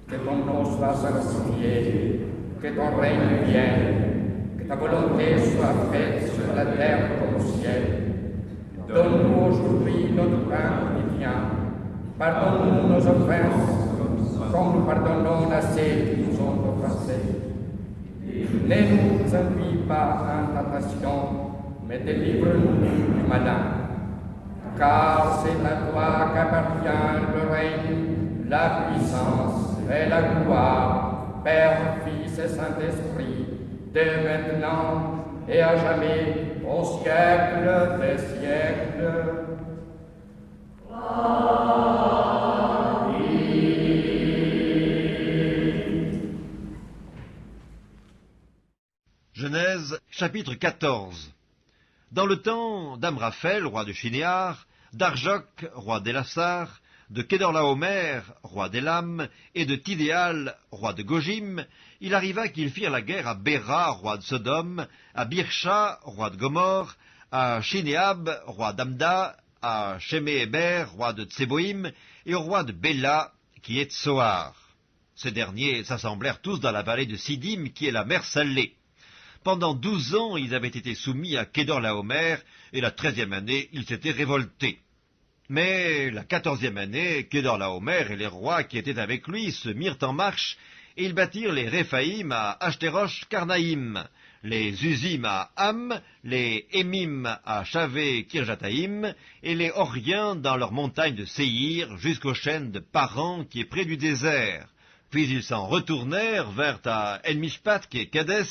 Que ton nom soit sanctifié, que ton règne vienne, que ta volonté soit faite sur la terre comme au ciel. Donne-nous aujourd'hui notre pain quotidien. Pardonne-nous nos offenses, comme nous pardonnons à ceux qui nous ont offensés. Ne nous induis pas en tentation, mais délivre-nous du malin. Car c'est à toi qu'appartient le règne, la puissance et la gloire, Père, Fils et Saint-Esprit, dès maintenant et à jamais, au siècle des siècles. Genèse, chapitre 14. Dans le temps d'Amraphel, roi de Shinéar, d'Arjoc, roi d'Élassar, de Kedorlaomer, roi d'Élam, et de Tidéal, roi de Gojim, il arriva qu'ils firent la guerre à Béra, roi de Sodome, à Birsha, roi de Gomorre, à Shinéab, roi d'Amda, à Sheméhéber, roi de Tseboïm, et au roi de Béla, qui est Tsoar. Ces derniers s'assemblèrent tous dans la vallée de Sidim, qui est la mer Salée. Pendant 12 ans, ils avaient été soumis à Kedorlaomer, et la 13e année, ils s'étaient révoltés. Mais la 14e année, Kedorlaomer et les rois qui étaient avec lui se mirent en marche, et ils bâtirent les Réphaïm à Ashterosh Karnaïm, les Uzim à Ham, les Émim à Chavé Kirjataïm, et les Horiens dans leurs montagnes de Séhir, jusqu'aux chaînes de Paran qui est près du désert. Puis ils s'en retournèrent vers à En-Mishpat qui est Kadès,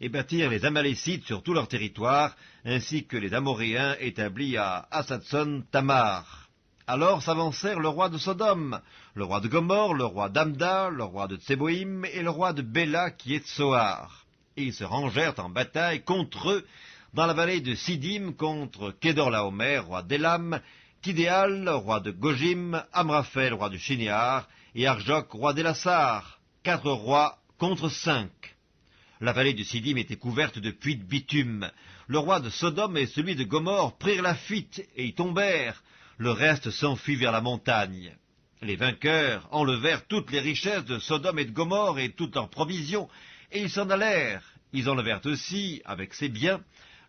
et bâtirent les Amalécites sur tout leur territoire, ainsi que les Amoréens établis à Asatson Tamar. Alors s'avancèrent le roi de Sodome, le roi de Gomorre, le roi d'Amda, le roi de Tseboïm et le roi de Béla qui est Tsoar. Et ils se rangèrent en bataille contre eux dans la vallée de Sidim contre Kedorlaomer, roi d'Élam, Tidéal, roi de Gojim, Amraphel, roi de Shinéar, et Arjoc, roi d'Élassar, 4 rois contre 5. La vallée de Sidim était couverte de puits de bitume. Le roi de Sodome et celui de Gomorre prirent la fuite et y tombèrent. Le reste s'enfuit vers la montagne. Les vainqueurs enlevèrent toutes les richesses de Sodome et de Gomorre et toutes leurs provisions, et ils s'en allèrent. Ils enlevèrent aussi, avec ses biens,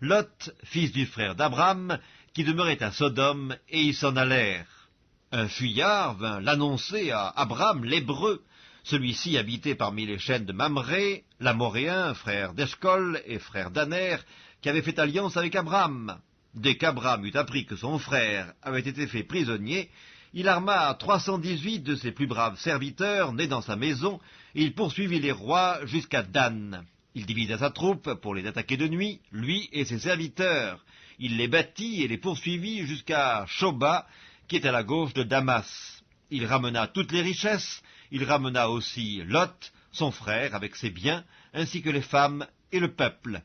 Lot, fils du frère d'Abram, qui demeurait à Sodome, et ils s'en allèrent. Un fuyard vint l'annoncer à Abram l'Hébreu. Celui-ci habitait parmi les chaînes de Mamré, l'Amoréen, frère d'Eshcol et frère d'Aner, qui avait fait alliance avec Abram. Dès qu'Abram eut appris que son frère avait été fait prisonnier, il arma 318 de ses plus braves serviteurs nés dans sa maison, et il poursuivit les rois jusqu'à Dan. Il divisa sa troupe pour les attaquer de nuit, lui et ses serviteurs. Il les battit et les poursuivit jusqu'à Shoba, qui est à la gauche de Damas. Il ramena toutes les richesses. Il ramena aussi Lot, son frère, avec ses biens, ainsi que les femmes et le peuple.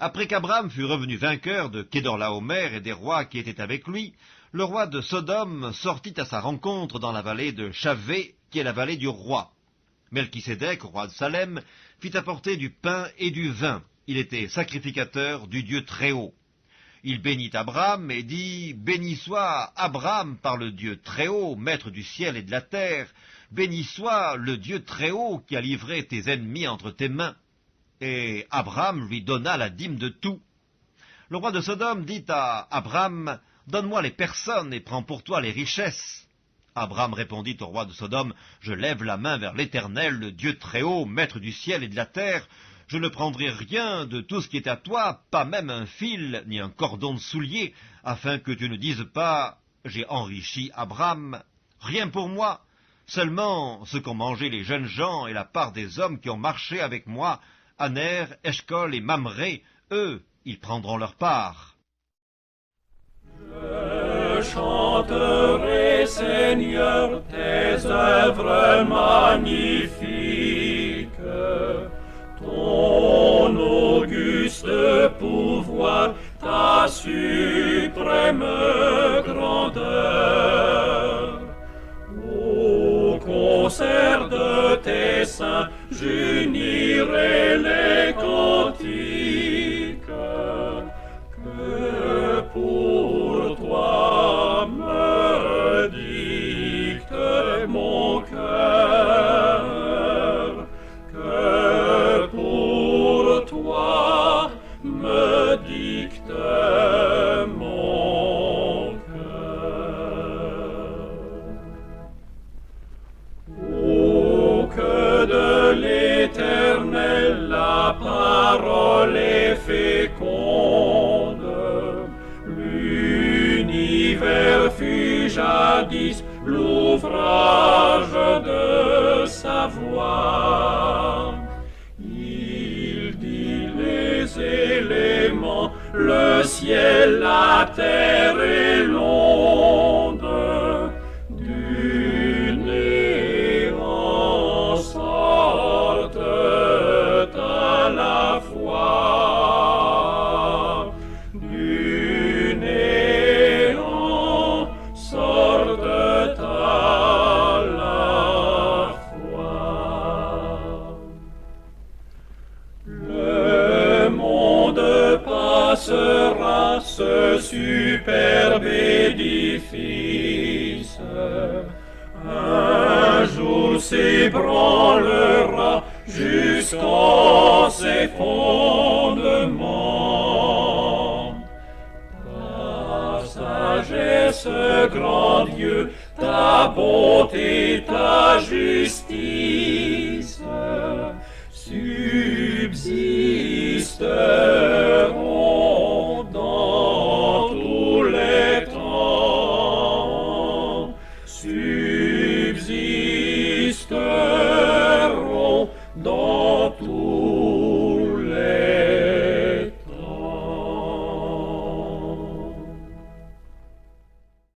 Après qu'Abram fut revenu vainqueur de Kedorlaomer et des rois qui étaient avec lui, le roi de Sodome sortit à sa rencontre dans la vallée de Chavé, qui est la vallée du roi. Melchisédek, roi de Salem, fit apporter du pain et du vin. Il était sacrificateur du Dieu Très-Haut. Il bénit Abram et dit « Béni soit Abram par le Dieu Très-Haut, maître du ciel et de la terre. Béni soit le Dieu Très-Haut qui a livré tes ennemis entre tes mains. » Et Abram lui donna la dîme de tout. Le roi de Sodome dit à Abram « Donne-moi les personnes et prends pour toi les richesses. » Abram répondit au roi de Sodome « Je lève la main vers l'Éternel, le Dieu Très-Haut, maître du ciel et de la terre. Je ne prendrai rien de tout ce qui est à toi, pas même un fil ni un cordon de soulier, afin que tu ne dises pas « J'ai enrichi Abram ». Rien pour moi, seulement ce qu'ont mangé les jeunes gens et la part des hommes qui ont marché avec moi, Aner, Eshcol et Mamré, eux, ils prendront leur part. Je chanterai, Seigneur, tes œuvres magnifiques, ton auguste pouvoir, ta suprême grandeur. Au concert de tes saints, j'unirai les cantiques que pour toi me dicte mon cœur. féconde. L'univers fut jadis l'ouvrage de sa voix. Il dit les éléments, le ciel, la terre et l'onde. Du néant sortent à la fois. Du néant sortent à la fois. Le monde passera, ce superbe édifice. Un jour s'ébranlera jusqu'en ses fondements. Ta sagesse, grand Dieu, ta bonté, ta justice,